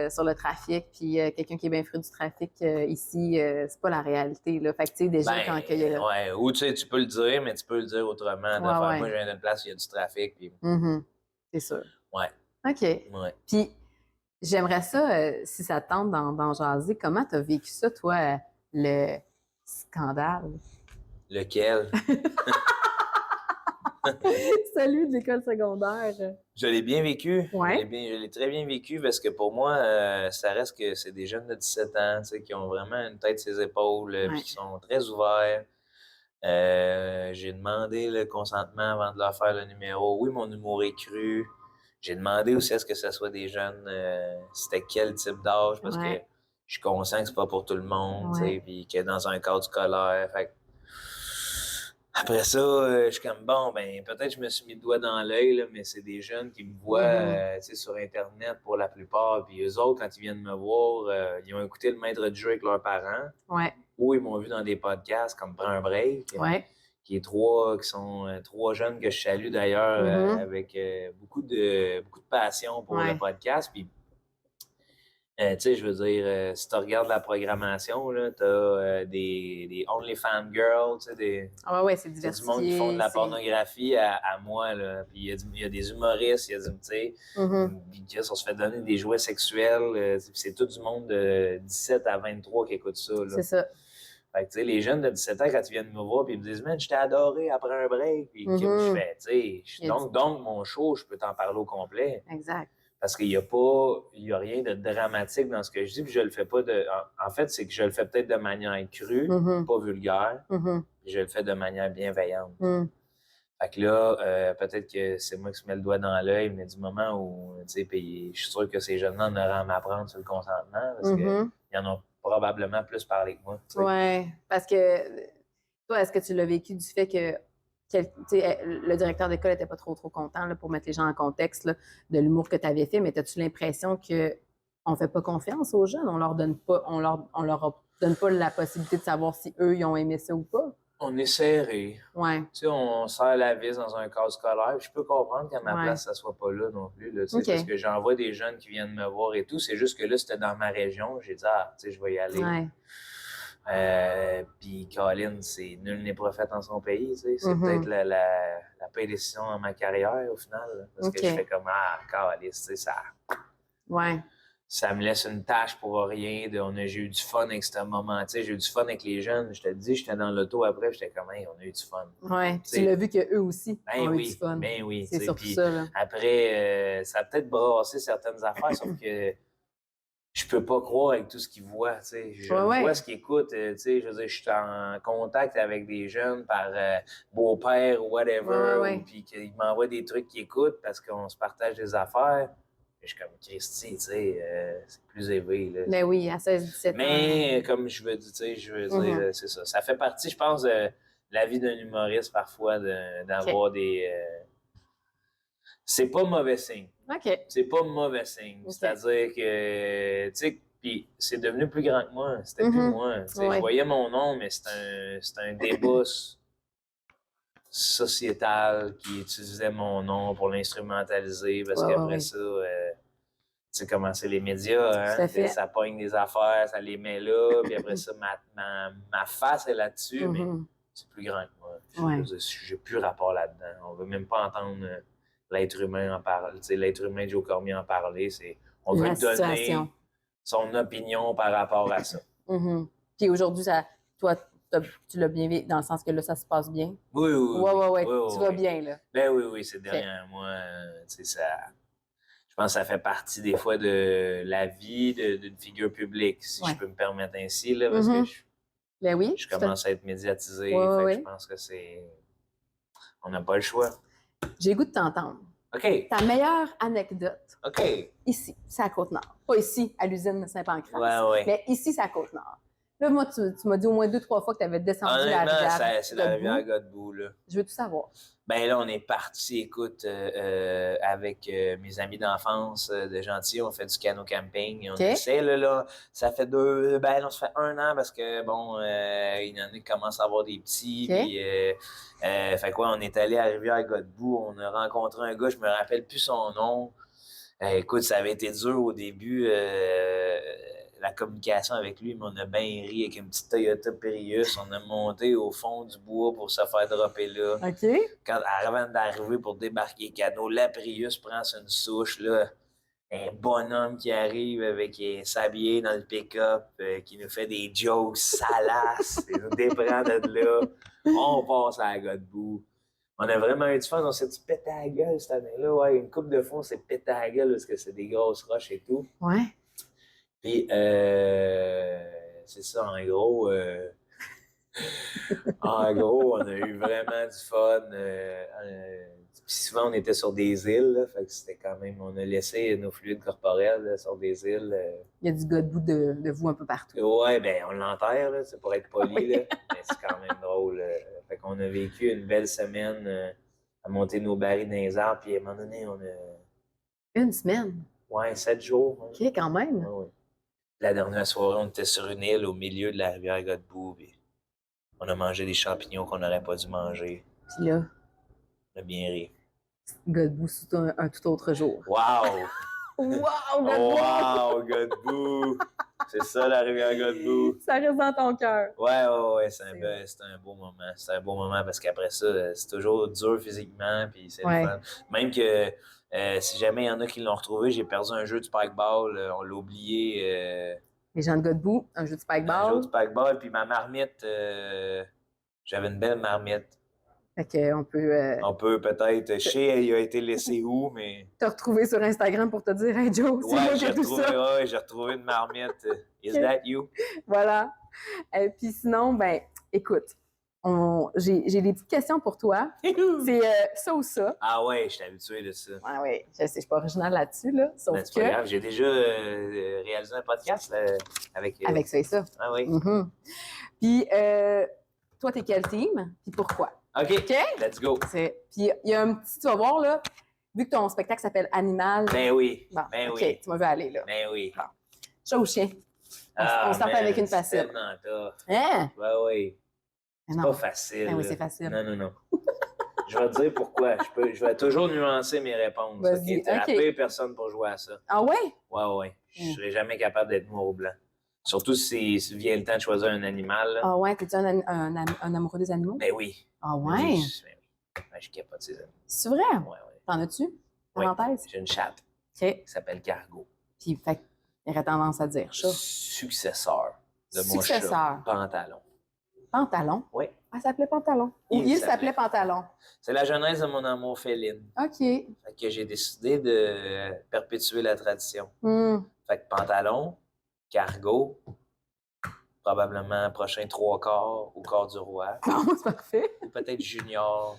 sur le trafic, puis quelqu'un qui est bien fruit du trafic ici, c'est pas la réalité, là. Fait que, tu sais, déjà, quand il y a... Ouais, ou tu sais, tu peux le dire, mais tu peux le dire autrement. Moi, je viens d'une place où il y a du trafic, puis... C'est sûr. Ouais. OK. Ouais. Puis, j'aimerais ça, si ça te tente dans jaser, comment t'as vécu ça, toi, le scandale? Lequel? Celui de l'école secondaire. Je l'ai bien vécu. Ouais. Je l'ai très bien vécu parce que pour moi, ça reste que c'est des jeunes de 17 ans tu sais, qui ont vraiment une tête sur les épaules puis qui sont très ouverts. J'ai demandé le consentement avant de leur faire le numéro. Oui, mon humour est cru. J'ai demandé aussi à ce que ce soit des jeunes, c'était quel type d'âge parce que je suis conscient que c'est pas pour tout le monde, tu sais, puis que dans un cadre scolaire. Fait que après ça, je suis comme, bon, ben peut-être que je me suis mis le doigt dans l'œil, là, mais c'est des jeunes qui me voient tu sais, sur Internet pour la plupart. Puis eux autres, quand ils viennent me voir, ils ont écouté le maître de jeu avec leurs parents. Ou ils m'ont vu dans des podcasts comme Prends un break. Qui sont trois jeunes que je salue d'ailleurs avec beaucoup de passion pour le podcast. Puis Tu sais, je veux dire, si tu regardes la programmation, là, t'as des OnlyFans Girls, tu sais, Ah ouais, c'est c'est du monde qui font de diversifié, la c'est... pornographie à moi, là. Puis il y a des humoristes, il y a du, tu sais, Mhm, on se fait donner des jouets sexuels. C'est tout du monde de 17 à 23 qui écoute ça, là. c'est ça. Fait que, tu sais, les jeunes de 17 ans, quand ils viennent me voir, puis ils me disent, man, je t'ai adoré après un break. Puis Kim, je Mhm. fais, tu sais, Il y a donc, mon show, je peux t'en parler au complet. Exact. Parce qu'il y a pas, il y a rien de dramatique dans ce que je dis, puis je le fais pas de. En fait, c'est que je le fais peut-être de manière crue, Mhm, pas vulgaire, mhm, puis je le fais de manière bienveillante. mhm. Fait que là, peut-être que c'est moi qui se mets le doigt dans l'œil, mais du moment où, tu sais, puis je suis sûr que ces jeunes-là en auront à m'apprendre sur le consentement, parce qu'ils Mhm. en ont probablement plus parlé que moi, tu sais. Ouais, parce que toi, est-ce que tu l'as vécu du fait que tu sais, le directeur d'école n'était pas trop content là, pour mettre les gens en contexte là, de l'humour que tu avais fait, mais as-tu l'impression que on fait pas confiance aux jeunes, on leur donne pas la possibilité de savoir si eux ils ont aimé ça ou pas? On est serré. Ouais, Tu sais, on serre la vis dans un cadre scolaire. Puis je peux comprendre qu'à ma ouais. place, ça soit pas là non plus. Là, tu sais, parce OK. que j'envoie des jeunes qui viennent me voir et tout. C'est juste que là, c'était dans ma région. J'ai dit, ah, tu sais, je vais y aller. Ouais. Puis Colin, c'est nul n'est prophète en son pays. Tu sais. C'est peut-être Mhm. la pire décision dans ma carrière au final. Là, parce que je fais OK. comme, ah, calice, tu sais, Ouais. ça me laisse une tâche pour rien. J'ai eu du fun avec ce moment. Tu sais, j'ai eu du fun avec les jeunes. Je te le dis, j'étais dans l'auto après, j'étais comme, hey, on a eu du fun. Ouais. Tu Puis tu sais, l'as vu qu'eux aussi ben ont eu du oui, fun. ben oui. C'est Tu sais. surtout Puis ça, là. après, ça a peut-être brassé certaines affaires, sauf que je peux pas croire avec tout ce qu'ils voient. Tu sais. Je Ouais, le vois, ouais. ce qu'ils écoutent. Tu sais, je veux dire, je suis en contact avec des jeunes par beau-père ou Ouais, ouais, whatever, ou ouais. puis qu'ils m'envoient des trucs qu'ils écoutent parce qu'on se partage des affaires. Je suis comme Christy, tu sais, c'est plus élevé. Là. Ben oui, à 16-17 ans. Mais comme je veux dire, Mhm. c'est ça. Ça fait partie, je pense, de la vie d'un humoriste parfois OK. d'avoir des. C'est pas mauvais signe. OK. C'est pas mauvais signe. OK. C'est-à-dire que, tu sais, puis c'est devenu plus grand que moi. C'était plus Mhm. moi. Tu sais, je Ouais. voyais mon nom, mais c'est un débat sociétal qui utilisait mon nom pour l'instrumentaliser parce Ouais, ouais, qu'après ouais. ça, tu sais comment c'est les médias, Tout à hein? fait. Ça pogne des affaires, ça les met là, puis après ça, ma face est là-dessus, mais Mhm. c'est plus grand que moi. Ouais. J'ai plus rapport là-dedans. On veut même pas entendre l'être humain en parler. Tu sais, l'être humain Joe Cormier en parler. On veut La situation. donner son opinion par rapport à ça. Mhm. Puis aujourd'hui, toi, tu l'as bien vécu dans le sens que là, ça se passe bien. Oui, oui, Ouais, oui. ouais, ouais. Oui, Tu oui, vas oui. bien, là. Ben oui, oui, c'est OK. derrière moi. Tu sais, je pense que ça fait partie des fois de la vie d'une figure publique, si Ouais. je peux me permettre ainsi, là, parce que Mhm. Ben oui. je commence à être médiatisé. Ouais, ouais, Fait que je ouais. pense que on n'a pas le choix. J'ai le goût de t'entendre. OK. Ta meilleure anecdote, OK. ici, c'est à Côte-Nord. Pas ici, à l'usine de Saint-Pancras, Ouais, ouais. mais ici, c'est à Côte-Nord. Là, moi, tu m'as dit au moins 2-3 fois que tu avais descendu la Honnêtement, rivière c'est la rivière Godbout. Godbout, là. Je veux tout savoir. Ben là, on est parti, écoute, avec mes amis d'enfance de Gentilly, on fait du canot camping. On OK. essaie, là, ça fait ça fait 1 an parce que, bon, il y en a qui commencent à avoir des petits. OK. Puis, fait quoi, on est allé à Rivière-Godbout, on a rencontré un gars, je me rappelle plus son nom. Écoute, ça avait été dur au début, la communication avec lui, mais on a bien ri avec une petite Toyota Prius. On a monté au fond du bois pour se faire dropper là. OK. Avant d'arriver pour débarquer le canot, la Prius prend sur une souche, là. Un bonhomme qui arrive avec un sablier dans le pick-up, qui nous fait des jokes salaces, il nous déprend de là. On passe à la Godbout. On a vraiment eu du fun. On s'est dit pété à la gueule cette année-là. Ouais, une coupe de fond, on s'est pété à la gueule parce que c'est des grosses roches et tout. Ouais. Puis, c'est ça, en gros, on a eu vraiment du fun. Puis souvent, on était sur des îles, là, fait que c'était quand même, on a laissé nos fluides corporels là, sur des îles. Il y a du Godbout de vous un peu partout. Ouais, ben on l'enterre, là, c'est pour être poli, Oui. là, mais c'est quand même drôle. Fait qu'on a vécu une belle semaine à monter nos barils dans les arbres, puis à un moment donné, on a, Une semaine. ouais, 7 jours. Hein. OK, quand même. Ouais, ouais. La dernière soirée, on était sur une île au milieu de la rivière Godbout, puis on a mangé des champignons qu'on n'aurait pas dû manger. Puis là, On a bien ri. Godbout, c'est un tout autre jour. Wow! Wow, Wow, Godbout! C'est ça, la rivière Godbout. Ça reste dans ton cœur. Ouais, c'est un beau moment. C'est un beau moment parce qu'après ça, c'est toujours dur physiquement, puis c'est le fun. Même que si jamais il y en a qui l'ont retrouvé, j'ai perdu un jeu de spikeball, on l'a oublié. Les gens de Godbout, un jeu de spikeball. Un jeu de spikeball, puis ma marmite, j'avais une belle marmite. Fait qu'on peut... On peut peut-être... Je sais, il a été laissé où, mais... Te retrouver sur Instagram pour te dire « Hey Joe, c'est moi qui ai tout ça! » Ouais, j'ai retrouvé une marmite. Is that you? Voilà. Puis sinon, ben, écoute, j'ai des petites questions pour toi. C'est ça ou ça. Ah ouais, je suis habitué de ça. Oui, je sais, je suis pas originale là-dessus, là. Sauf c'est pas grave, j'ai déjà réalisé un podcast là, avec... Avec ça et ça. Ah oui. Mm-hmm. Puis, toi, t'es quel team? Puis pourquoi? OK, let's go. Puis, il y a un petit... Tu vas voir, là, vu que ton spectacle s'appelle Animal... Ben oui, bon, ben OK, oui. tu m'as vu aller, là. Ben oui. Bon. Chat ou chien? On start avec une facile. C'est tellement tough. Hein? Ben oui. C'est pas facile. Ben oui, c'est facile. Non. Je vais te dire pourquoi. Je vais toujours nuancer mes réponses. Vas-y, T'es la pire personne pour jouer à ça. Ah ouais? Ouais. Je serai jamais capable d'être noir ou blanc. Surtout si vient le temps de choisir un animal. Là. Ah ouais, t'es-tu un amoureux des animaux? Ben oui. Ah ouais? Je capote ces animaux. C'est vrai? Ouais. T'en as-tu? Oui, Parenthèse? j'ai une chatte. OK. Qui s'appelle Cargo. Puis, fait il aurait tendance à dire chat. Successeur de mon chat. Pantalon. Pantalon? Oui. Elle s'appelait Pantalon. Il s'appelait Pantalon. C'est la genèse de mon amour féline. OK. Fait que j'ai décidé de perpétuer la tradition. Fait que Pantalon, Cargo, probablement prochain 3/4 ou quart du roi. Oh, c'est parfait. Ou peut-être Junior.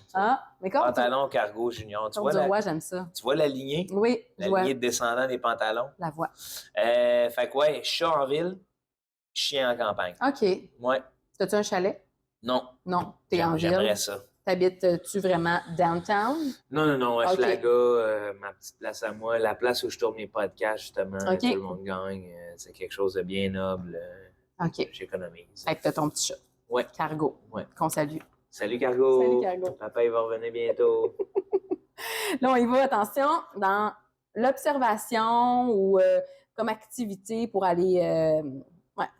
Mais quand Pantalon, Cargo, Junior. Tu vois du roi, j'aime ça. Tu vois la lignée? Oui, la lignée de descendants des pantalons. La voix. Fait que ouais, chat en ville, chien en campagne. OK. Ouais. T'as-tu un chalet? Non. Non, t'es en ville. J'aimerais ça. T'habites-tu vraiment downtown? Non, Hochelaga, ma petite place à moi, la place où je tourne mes podcasts, justement, tout le monde gagne. C'est quelque chose de bien noble. OK. J'économise. Fait que t'as ton petit chat. Ouais. Cargo. Ouais. Qu'on salue. Salut, Cargo. Salut, Cargo. Papa, il va revenir bientôt. Là, on y va, attention, dans l'observation ou comme activité pour aller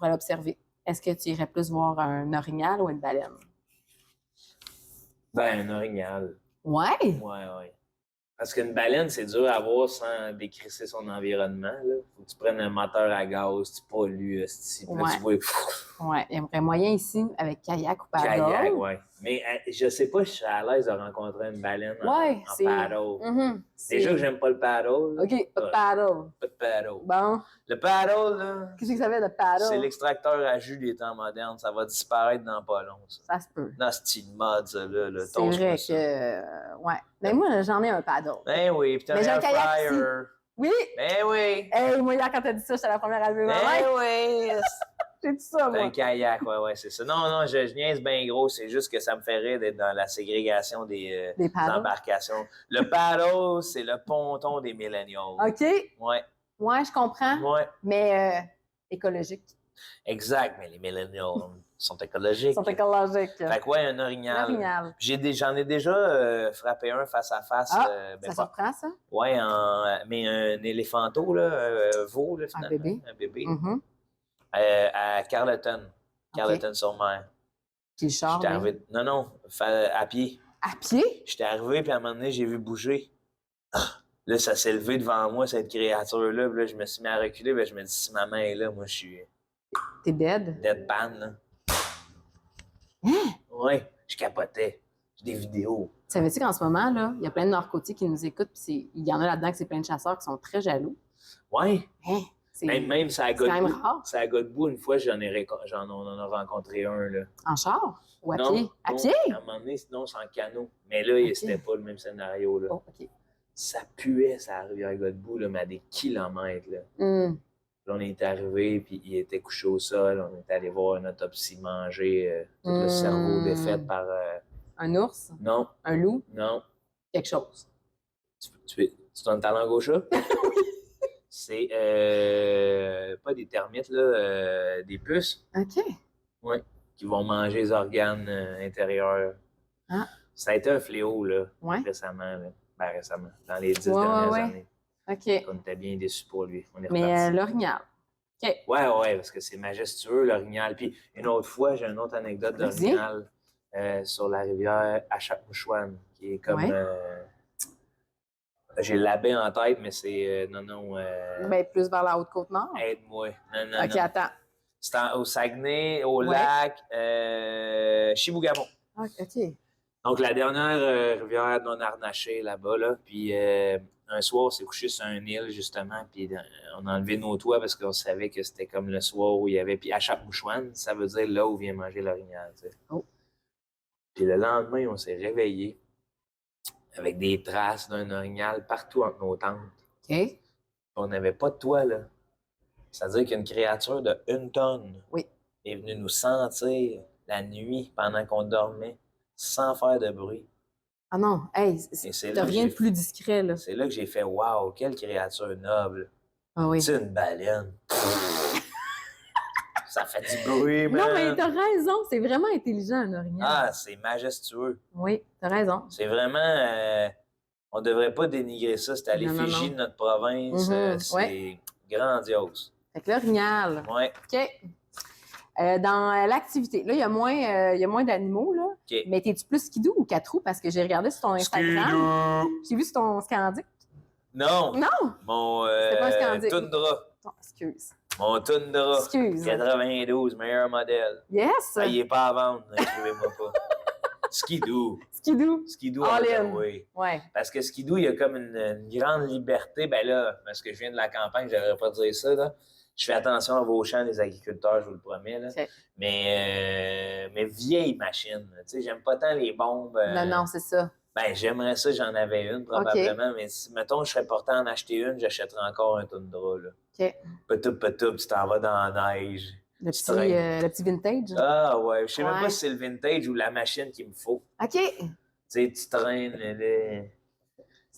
observer. Est-ce que tu irais plus voir un orignal ou une baleine? Ben, un orignal. Ouais? Ouais. Parce qu'une baleine, c'est dur à voir sans décrisser son environnement. Là. Faut que tu prennes un moteur à gaz, tu pollues, tu vois... Ouais, il y aurait moyen ici avec kayak ou paddle. Kayak, ouais. Mais je sais pas si je suis à l'aise de rencontrer une baleine en paddle. Déjà que j'aime pas le paddle. OK, pas de paddle. Pas de paddle. Bon. Le paddle, là... Qu'est-ce que ça fait de paddle? C'est l'extracteur à jus des temps modernes. Ça va disparaître dans pas long, ça. Ça se peut. Dans ce style mode, ça, là. C'est vrai que... ouais. Mais moi, j'en ai un paddle. Ben oui, puis t'as un air fryer. Oui! Ben oui! Hey, moi, hier, quand t'as dit ça, j'étais la première à lever ma main. Ben oui! J'ai dit ça, moi. Un kayak, ouais, c'est ça. Non, je niaise bien gros. C'est juste que ça me fait rire d'être dans la ségrégation des embarcations. Le paddle, c'est le ponton des millennials. OK. Ouais, je comprends. Ouais. Mais écologique. Exact, mais les millennials sont écologiques. Sont écologiques. Fait que ouais, un orignal. J'en ai déjà frappé un face à face. Ça surprend, ça? Ouais, mais un éléphanteau, là, veau, là, finalement. Un bébé. Mm-hmm. À Carleton. Carleton-sur-Mer. Qui char? J'étais arrivé... Non, à pied. À pied? J'étais arrivé, puis à un moment donné, j'ai vu bouger. Là, ça s'est levé devant moi, cette créature-là. Puis là, je me suis mis à reculer. Puis je me dis, si ma main est là, moi, je suis... T'es dead? Deadpan, là. Hein? Ouais, je capotais. J'ai des vidéos. Savais-tu qu'en ce moment, là, il y a plein de Nord-Côtiers qui nous écoutent, puis il y en a là-dedans que c'est plein de chasseurs qui sont très jaloux. Ouais. Hein? Même ça a quand même rare. Ça a Godbout, une fois, on en a rencontré un, là. En char? Ou à pied? À pied? À un moment donné, sinon, c'est en canot. Mais là, c'était pas le même scénario, là. Oh, OK. Ça puait, ça arrivait à Godbout, là, mais à des kilomètres, là. Là, on est arrivé, puis il était couché au sol. On est allé voir une autopsie manger tout le cerveau défait par... Un ours? Non. Un loup? Non. Quelque chose. Tu donnes ta langue au chat? Oui. C'est pas des termites, là, des puces. OK. Oui, qui vont manger les organes intérieurs. Ça a été un fléau, là, récemment. Là. Ben, récemment, dans les 10 dernières années. OK. On était bien déçus pour lui. On est Mais reparti. l'orignal. OK. Ouais, parce que c'est majestueux, l'orignal. Puis une autre fois, j'ai une autre anecdote Vas-y. d'orignal sur la rivière Achapmouchouane, qui est comme... Ouais. j'ai la baie en tête, mais c'est... non. Ben, plus vers la Haute-Côte-Nord. Aide-moi. Non. OK, attends. C'est au Saguenay, au Ouais. lac Chibougamau. OK. Donc, la dernière rivière non harnachée là-bas, là. Puis un soir, on s'est couché sur un île, justement, puis on a enlevé nos toits parce qu'on savait que c'était comme le soir où il y avait... Puis Achapmouchouane, ça veut dire là où vient manger l'orignal, tu sais. Oh. Puis le lendemain, on s'est réveillé avec des traces d'un orignal partout entre nos tentes. OK. On n'avait pas de toit, là. C'est-à-dire qu'une créature de 1 tonne Oui. est venue nous sentir la nuit pendant qu'on dormait sans faire de bruit. Ah non, hey, c'est t'as là que rien de j'ai- plus discret, là. C'est là que j'ai fait « Wow, quelle créature noble! Ah oui. C'est une baleine! » Ça fait du bruit, man! Non, mais t'as raison, c'est vraiment intelligent, un orignal. Ah, c'est majestueux. Oui, t'as raison. C'est vraiment... on devrait pas dénigrer ça. C'est à Non, non, l'effigie non. de notre province. C'est Ouais. grandiose. Fait que l'orignal. Ouais. OK. Dans l'activité, là, il y a moins d'animaux, là. OK. Mais t'es-tu plus skidoo ou 4 roues? Parce que j'ai regardé sur ton Instagram. Skidoo! J'ai vu sur ton Scandic. Non! Non! Mon C'était pas un Scandic. Tundra. Oh, excuse. Mon Tundra. Excuse. 92, meilleur modèle. Yes! Ah, il est pas à vendre, écrivez-moi pas. Skidoo. Skidoo. Skidoo, All in. oui. Ouais. Parce que Skidoo, il y a comme une grande liberté. Ben là, parce que je viens de la campagne, je devrais pas dire ça, là. Je fais attention à vos champs, les agriculteurs, je vous le promets, là. Okay. Mais vieille machine. Tu sais, j'aime pas tant les bombes. Non, c'est ça. Ben, j'aimerais ça, j'en avais une, probablement. Okay. Mais si, mettons, je serais porté à en acheter une, j'achèterais encore un Tundra, là. OK. Petoup, tu t'en vas dans la neige. Le petit vintage? Ah ouais, je sais même pas si c'est le vintage ou la machine qu'il me faut. OK. Tu sais, tu traînes,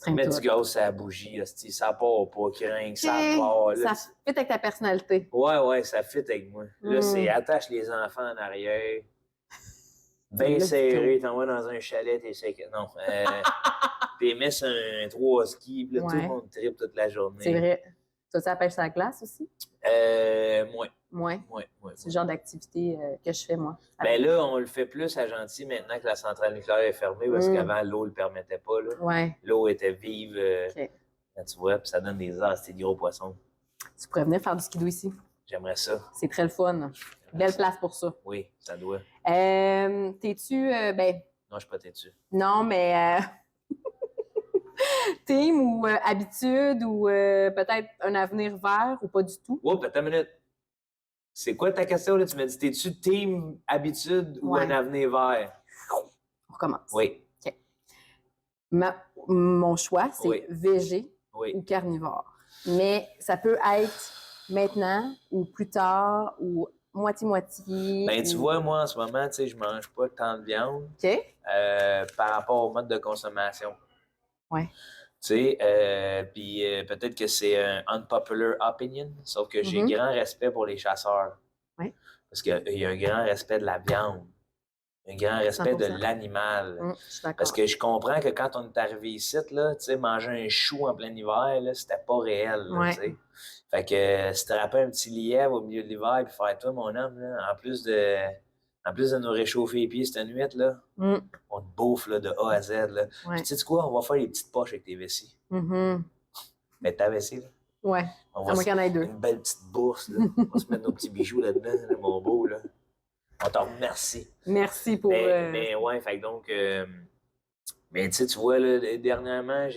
tu mets du gaz sur la bougie, ça part pas, crinque, ça part. Là, ça fit avec ta personnalité. Ouais, ça fit avec moi. Là, c'est attache les enfants en arrière, bien serré, t'en vas dans un chalet, t'es sec. Non. Puis mets sur un 3 skis, puis là, tout le monde tripe toute la journée. C'est vrai. Toi, ça pêche sur la glace aussi? Moins. C'est le genre d'activité que je fais, moi. Ben là, on le fait plus à Gentil maintenant que la centrale nucléaire est fermée, parce qu'avant, l'eau ne le permettait pas. Là. Ouais. L'eau était vive. Tu vois, puis ça donne des heures, c'était des gros poissons. Tu pourrais venir faire du skidoo ici. J'aimerais ça. C'est très le fun. Belle place pour ça. Oui, ça doit. T'es-tu... Non, je suis pas têtu. Non, mais... team ou habitude ou peut-être un avenir vert ou pas du tout? Oh, attends une minute. C'est quoi ta question? Là? Tu m'as dit, t'es-tu team habitude ou un avenir vert? On recommence. Oui. OK. Mon choix, c'est végé ou carnivore. Mais ça peut être maintenant ou plus tard ou moitié-moitié. Ben, tu vois, moi, en ce moment, tu sais, je mange pas tant de viande. OK. Par rapport au mode de consommation. Ouais. Tu sais, puis peut-être que c'est un unpopular opinion, sauf que j'ai grand respect pour les chasseurs. Oui. Parce qu'il y a un grand respect de la viande, un grand respect 100%. De l'animal. Je suis d'accord. Parce que je comprends que quand on est arrivé ici, là, tu sais, manger un chou en plein hiver, là, c'était pas réel. Là, tu sais. Fait que si tu rappelles un petit lièvre au milieu de l'hiver, puis faire toi, mon homme, là, en plus de nous réchauffer les pieds cette nuit, là, on te bouffe là, de A à Z. Là. Puis tu sais quoi, on va faire les petites poches avec tes vessies. Mais ta vessie, là. Ouais. On va qu'il y en ait deux. Une belle petite bourse, là. On va se mettre nos petits bijoux là-dedans, là, mon beau, là. On t'en remercie. Merci pour... Mais ouais, fait donc... mais tu sais, tu vois, là, dernièrement,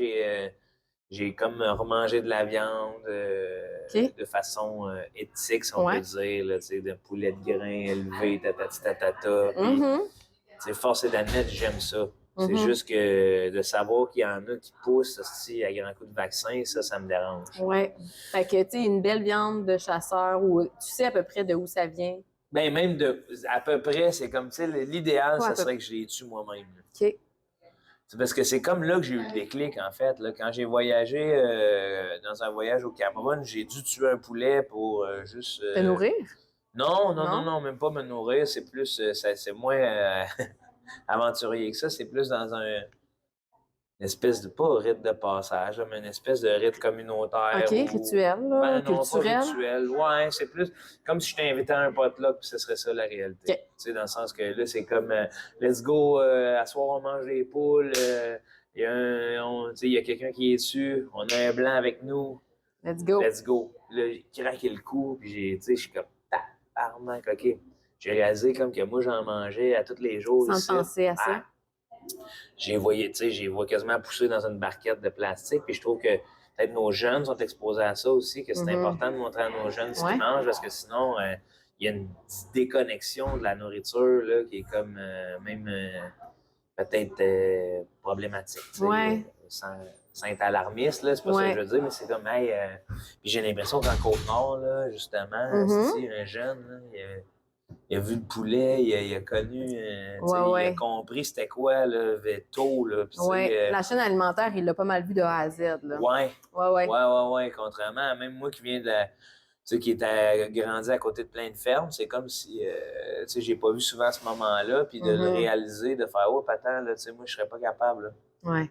j'ai comme remangé de la viande de façon éthique, si on peut dire, là, de poulet de grain élevé, tatata. Puis, force est d'admettre, j'aime ça. C'est juste que de savoir qu'il y en a qui poussent aussi à grand coup de vaccin, ça me dérange. Oui. Fait que, tu sais, une belle viande de chasseur, où tu sais à peu près de où ça vient. Ben même à peu près, c'est comme, tu sais, l'idéal, ça serait que je les tue moi-même. OK. Parce que c'est comme là que j'ai eu le déclic, en fait. Là. Quand j'ai voyagé dans un voyage au Cameroun, j'ai dû tuer un poulet pour juste... Te nourrir? Non, même pas me nourrir. C'est plus... c'est moins aventurier que ça. C'est plus dans espèce de, pas rite de passage, là, mais une espèce de rite communautaire. OK, rituel, là, Ben non, culturel. pas rituel. Ouais, c'est plus comme si je t'invitais à un potluck, puis ce serait ça la réalité. OK. Tu sais, dans le sens que là, c'est comme let's go, à soir on mange des poules, il y a quelqu'un qui est dessus, on a un blanc avec nous, Let's go. let's go. Là, j'ai craqué le coup, puis je suis comme tabarnak, OK. J'ai réalisé comme que moi, j'en mangeais à tous les jours Sans ici. penser à ça. J'ai vois quasiment pousser dans une barquette de plastique, puis je trouve que peut-être nos jeunes sont exposés à ça aussi, que c'est important de montrer à nos jeunes ce qu'ils mangent, parce que sinon, il y a une petite déconnexion de la nourriture là, qui est comme peut-être problématique. Ouais. Sans être alarmiste, là, c'est pas ça que je veux dire, mais c'est comme, puis j'ai l'impression qu'en Côte-Nord, là, justement, c'est un jeune, là, il a vu le poulet, il a connu, il a compris c'était quoi, le veto, là. La chaîne alimentaire, il l'a pas mal vu de A à Z, là. Ouais. Contrairement à même moi qui viens de qui est grandi à côté de plein de fermes, c'est comme si, j'ai pas vu souvent ce moment-là, puis de le réaliser, de faire, oh, attends, là, moi, je serais pas capable, là. Ouais.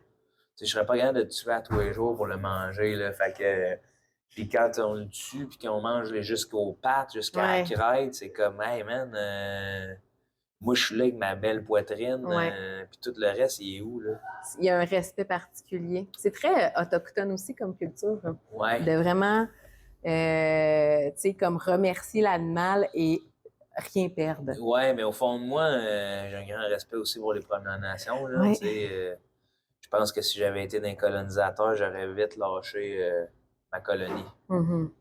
Je serais pas capable de le tuer à tous les jours pour le manger, là. Fait que, puis quand on le tue, puis qu'on mange jusqu'aux pattes, jusqu'à la crête, c'est comme, hey man, moi je suis là avec ma belle poitrine, puis tout le reste, il est où, là? Il y a un respect particulier. C'est très autochtone aussi comme culture. Ouais. De vraiment, tu sais, comme remercier l'animal et rien perdre. Ouais, mais au fond de moi, j'ai un grand respect aussi pour les Premières Nations, là, tu sais. Je pense que si j'avais été d'un colonisateur, j'aurais vite lâché ma colonie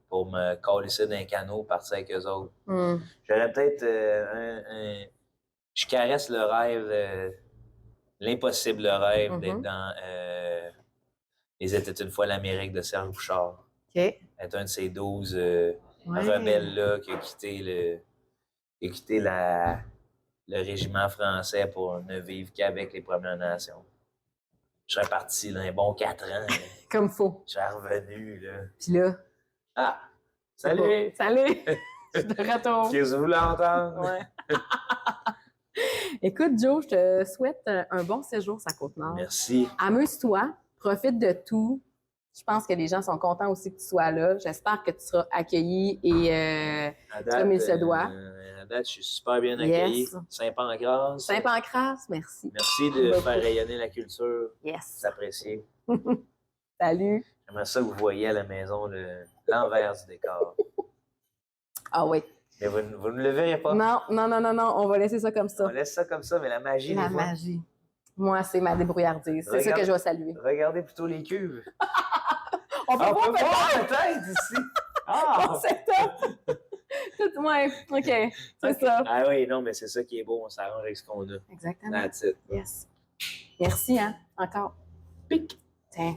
pour me calisser d'un canot, partir avec eux autres. J'aurais peut-être je caresse le rêve, l'impossible rêve d'être dans Les étaient une fois l'Amérique de Serge Bouchard. OK. Être un de ces 12 rebelles-là qui a quitté le régiment français pour ne vivre qu'avec les Premières Nations. Je serais parti là, un bon 4 ans. Comme faut. Je serais revenu, là. Puis là... Ah! Salut! Salut! Je suis de retour. Qu'est-ce que vous voulez entendre? Ouais. Écoute, Joe, je te souhaite un bon séjour à Côte-Nord. Merci. Amuse-toi, profite de tout. Je pense que les gens sont contents aussi que tu sois là. J'espère que tu seras accueilli et comme il se doit. À date, je suis super bien accueilli. Yes. Saint-Pancras. Saint-Pancras, merci. Merci de faire rayonner la culture. Yes. C'est apprécié. Salut. J'aimerais ça que vous voyez à la maison l'envers du décor. Ah oui. Mais vous ne le verrez pas. Non, on va laisser ça comme ça. On laisse ça comme ça, mais la magie, La magie. Moi, c'est ma débrouillardise. C'est ça que je vais saluer. Regardez plutôt les cuves. On peut voir peut-être ici. Ah! Oh, c'est top! Ouais, OK, c'est ça. Ah oui, non, mais c'est ça qui est beau. On s'arrange avec ce qu'on a. Exactement. That's it. Yes. Merci, hein, encore. Pic! Tiens.